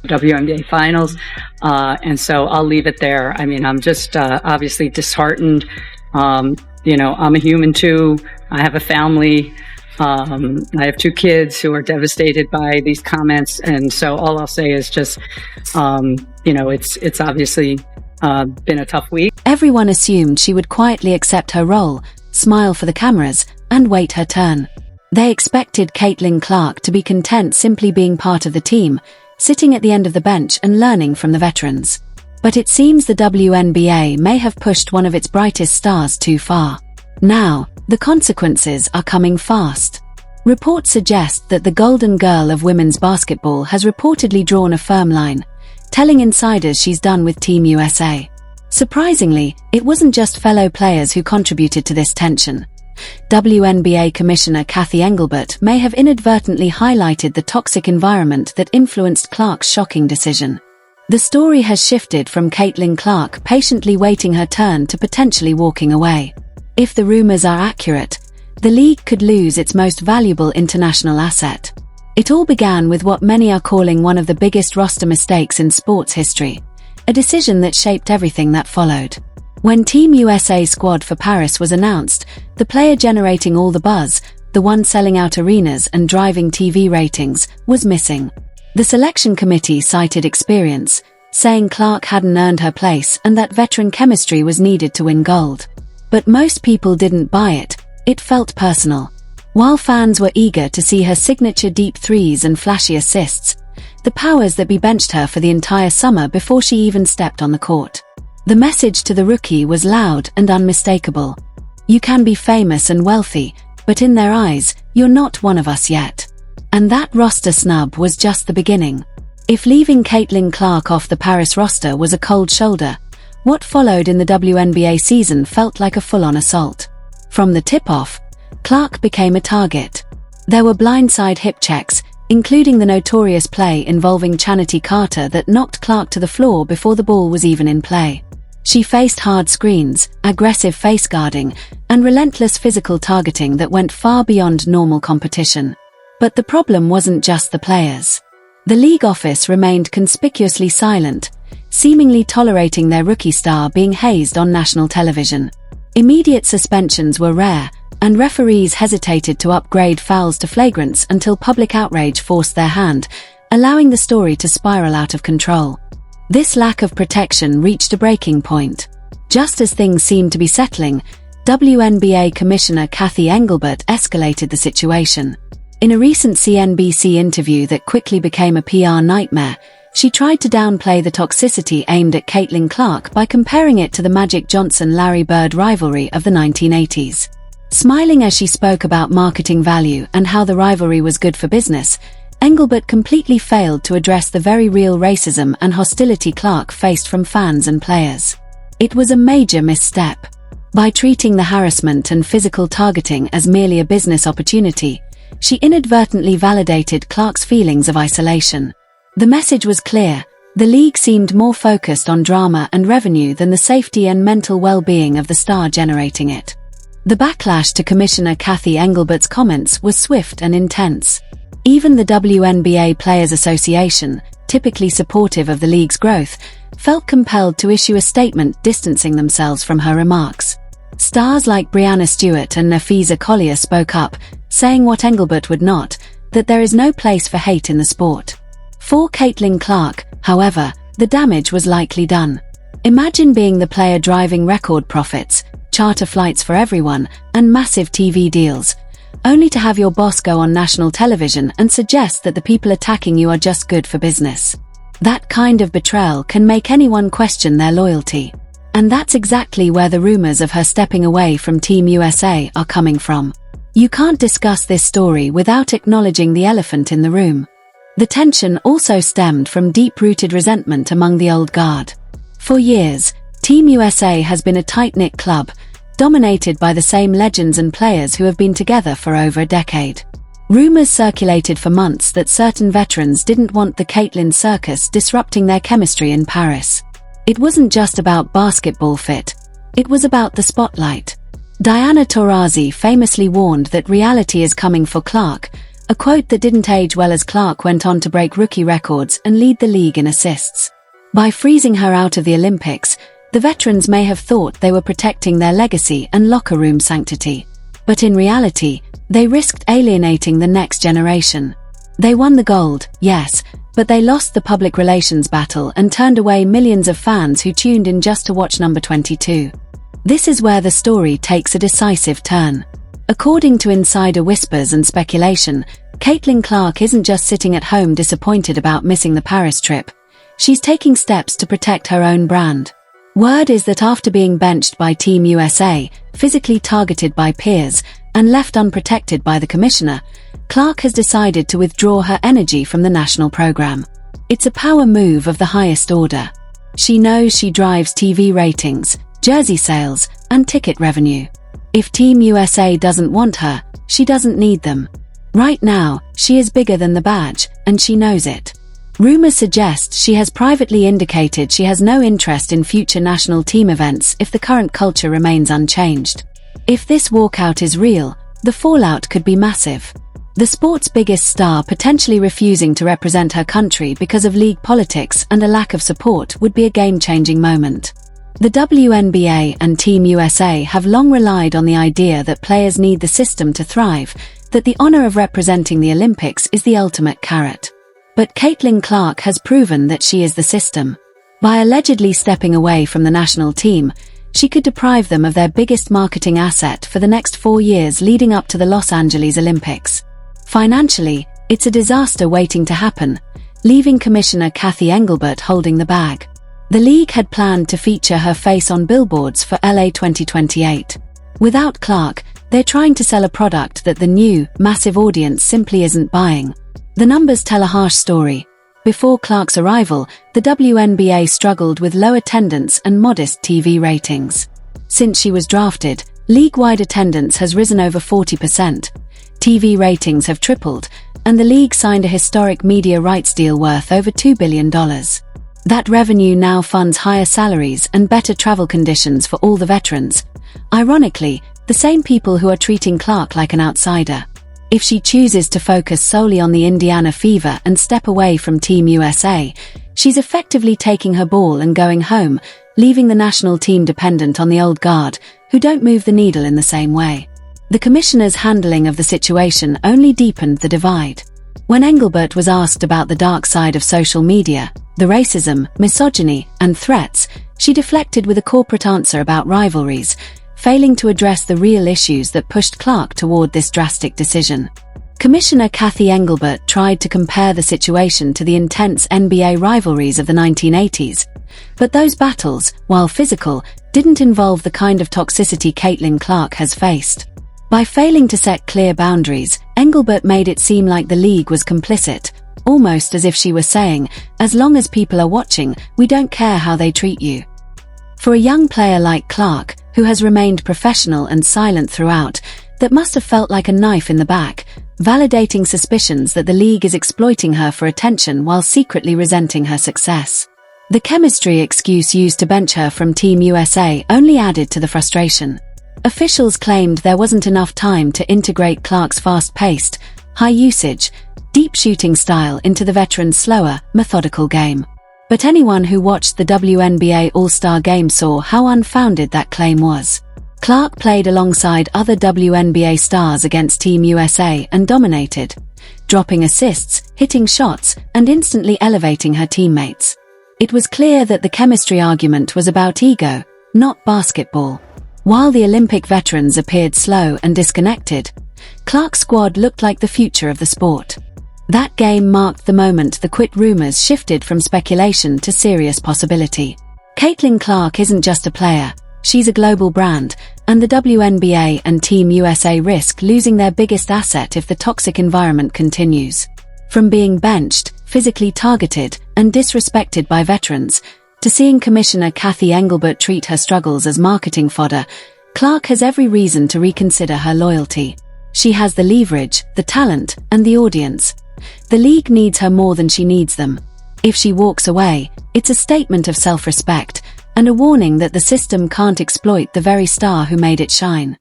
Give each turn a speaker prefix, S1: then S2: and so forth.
S1: WNBA finals. And so I'll leave it there. I mean, I'm just obviously disheartened. I'm a human too. I have a family. I have 2 kids who are devastated by these comments. And so all I'll say is just, it's obviously been a tough week.
S2: Everyone assumed she would quietly accept her role, smile for the cameras, and wait her turn. They expected Caitlin Clark to be content simply being part of the team, sitting at the end of the bench and learning from the veterans. But it seems the WNBA may have pushed one of its brightest stars too far. Now, the consequences are coming fast. Reports suggest that the golden girl of women's basketball has reportedly drawn a firm line, telling insiders she's done with Team USA. Surprisingly, it wasn't just fellow players who contributed to this tension. WNBA Commissioner Cathy Engelbert may have inadvertently highlighted the toxic environment that influenced Clark's shocking decision. The story has shifted from Caitlin Clark patiently waiting her turn to potentially walking away. If the rumors are accurate, the league could lose its most valuable international asset. It all began with what many are calling one of the biggest roster mistakes in sports history, a decision that shaped everything that followed. When Team USA squad for Paris was announced, the player generating all the buzz, the one selling out arenas and driving TV ratings, was missing. The selection committee cited experience, saying Clark hadn't earned her place and that veteran chemistry was needed to win gold. But most people didn't buy it. It felt personal. While fans were eager to see her signature deep threes and flashy assists, the powers that be benched her for the entire summer before she even stepped on the court. The message to the rookie was loud and unmistakable. You can be famous and wealthy, but in their eyes, you're not one of us yet. And that roster snub was just the beginning. If leaving Caitlin Clark off the Paris roster was a cold shoulder, what followed in the WNBA season felt like a full-on assault. From the tip-off, Clark became a target. There were blindside hip checks, including the notorious play involving Chanity Carter that knocked Clark to the floor before the ball was even in play. She faced hard screens, aggressive face guarding, and relentless physical targeting that went far beyond normal competition. But the problem wasn't just the players. The league office remained conspicuously silent, seemingly tolerating their rookie star being hazed on national television. Immediate suspensions were rare, and referees hesitated to upgrade fouls to flagrants until public outrage forced their hand, allowing the story to spiral out of control. This lack of protection reached a breaking point. Just as things seemed to be settling, WNBA Commissioner Cathy Engelbert escalated the situation. In a recent CNBC interview that quickly became a PR nightmare, she tried to downplay the toxicity aimed at Caitlin Clark by comparing it to the Magic Johnson-Larry Bird rivalry of the 1980s. Smiling as she spoke about marketing value and how the rivalry was good for business, Engelbert completely failed to address the very real racism and hostility Clark faced from fans and players. It was a major misstep. By treating the harassment and physical targeting as merely a business opportunity, she inadvertently validated Clark's feelings of isolation. The message was clear. The league seemed more focused on drama and revenue than the safety and mental well-being of the star generating it. The backlash to Commissioner Cathy Engelbert's comments was swift and intense. Even the WNBA Players Association, typically supportive of the league's growth, felt compelled to issue a statement distancing themselves from her remarks. Stars like Breanna Stewart and Nafisa Collier spoke up, saying what Engelbert would not, that there is no place for hate in the sport. For Caitlin Clark, however, the damage was likely done. Imagine being the player driving record profits, charter flights for everyone, and massive TV deals, only to have your boss go on national television and suggest that the people attacking you are just good for business. That kind of betrayal can make anyone question their loyalty. And that's exactly where the rumors of her stepping away from Team USA are coming from. You can't discuss this story without acknowledging the elephant in the room. The tension also stemmed from deep-rooted resentment among the old guard. For years, Team USA has been a tight-knit club, dominated by the same legends and players who have been together for over a decade. Rumors circulated for months that certain veterans didn't want the Caitlin circus disrupting their chemistry in Paris. It wasn't just about basketball fit, it was about the spotlight. Diana Taurasi famously warned that reality is coming for Clark, a quote that didn't age well as Clark went on to break rookie records and lead the league in assists. By freezing her out of the Olympics, the veterans may have thought they were protecting their legacy and locker room sanctity. But in reality, they risked alienating the next generation. They won the gold, yes, but they lost the public relations battle and turned away millions of fans who tuned in just to watch number 22. This is where the story takes a decisive turn. According to insider whispers and speculation, Caitlin Clark isn't just sitting at home disappointed about missing the Paris trip. She's taking steps to protect her own brand. Word is that after being benched by Team USA, physically targeted by peers, and left unprotected by the commissioner, Clark has decided to withdraw her energy from the national program. It's a power move of the highest order. She knows she drives TV ratings, jersey sales, and ticket revenue. If Team USA doesn't want her, she doesn't need them. Right now, she is bigger than the badge, and she knows it. Rumors suggest she has privately indicated she has no interest in future national team events if the current culture remains unchanged. If this walkout is real, the fallout could be massive. The sport's biggest star potentially refusing to represent her country because of league politics and a lack of support would be a game-changing moment. The WNBA and Team USA have long relied on the idea that players need the system to thrive, that the honor of representing the Olympics is the ultimate carrot. But Caitlin Clark has proven that she is the system. By allegedly stepping away from the national team, she could deprive them of their biggest marketing asset for the next 4 years leading up to the Los Angeles Olympics. Financially, it's a disaster waiting to happen, leaving Commissioner Cathy Engelbert holding the bag. The league had planned to feature her face on billboards for LA 2028. Without Clark, they're trying to sell a product that the new, massive audience simply isn't buying. The numbers tell a harsh story. Before Clark's arrival, the WNBA struggled with low attendance and modest TV ratings. Since she was drafted, league-wide attendance has risen over 40%. TV ratings have tripled, and the league signed a historic media rights deal worth over $2 billion. That revenue now funds higher salaries and better travel conditions for all the veterans. Ironically, the same people who are treating Clark like an outsider. If she chooses to focus solely on the Indiana Fever and step away from Team USA, she's effectively taking her ball and going home, leaving the national team dependent on the old guard, who don't move the needle in the same way. The commissioner's handling of the situation only deepened the divide. When Engelbert was asked about the dark side of social media, the racism, misogyny, and threats, she deflected with a corporate answer about rivalries, failing to address the real issues that pushed Clark toward this drastic decision. Commissioner Cathy Engelbert tried to compare the situation to the intense NBA rivalries of the 1980s, but those battles, while physical, didn't involve the kind of toxicity Caitlin Clark has faced. By failing to set clear boundaries, Engelbert made it seem like the league was complicit, almost as if she was saying, "As long as people are watching, we don't care how they treat you." For a young player like Clark, who has remained professional and silent throughout, that must have felt like a knife in the back, validating suspicions that the league is exploiting her for attention while secretly resenting her success. The chemistry excuse used to bench her from Team USA only added to the frustration. Officials claimed there wasn't enough time to integrate Clark's fast-paced, high-usage, deep shooting style into the veteran's slower, methodical game. But anyone who watched the WNBA All-Star Game saw how unfounded that claim was. Clark played alongside other WNBA stars against Team USA and dominated, dropping assists, hitting shots, and instantly elevating her teammates. It was clear that the chemistry argument was about ego, not basketball. While the Olympic veterans appeared slow and disconnected, Clark's squad looked like the future of the sport. That game marked the moment the quit rumors shifted from speculation to serious possibility. Caitlin Clark isn't just a player, she's a global brand, and the WNBA and Team USA risk losing their biggest asset if the toxic environment continues. From being benched, physically targeted, and disrespected by veterans, to seeing Commissioner Cathy Engelbert treat her struggles as marketing fodder, Clark has every reason to reconsider her loyalty. She has the leverage, the talent, and the audience. The league needs her more than she needs them. If she walks away, it's a statement of self-respect, and a warning that the system can't exploit the very star who made it shine.